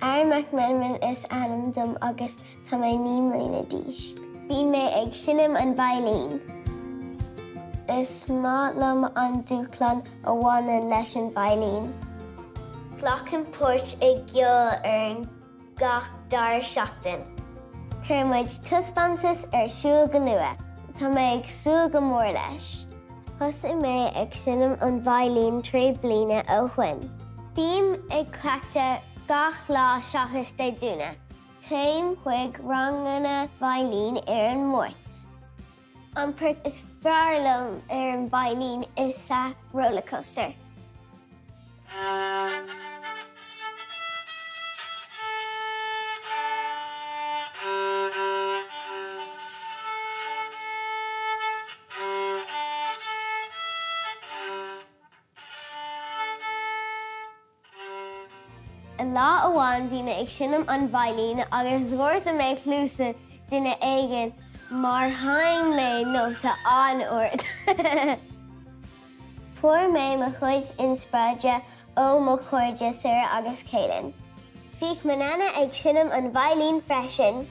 Aran Mc Menamin is anam dom agus tá mé 9 mbliana d'aois. Bhí mé ag sinnim an Veidhlín. Is má lom an dúchlan a bhhaine leis an Veidhlín. Glachan póirt ag cheol ar gach dar seachtain. Cuirmuid tuspánsas ar siúl go luath. Tá mé ag súil go mór leis. Thosaigh mé ag sinnim an Veidhlín 3 bliana ó shuinn. Bhím ag cleachta gach lá seachas de dúna. Táim chuig ranganna Veidhlín ar an mórt. An pert is fearlam ar an Veidhlín is sa rollercoaster. A lá amháin bhí mé ag sinnim an Veidhlín agus bhórta mé clúsa duine éigean mar hain le nóta an-ord. Fuair mé mo chuid in spráide ó mo chuirde suir agus céileán. Bhíodh manana ag sinnim an Veidhlín freisin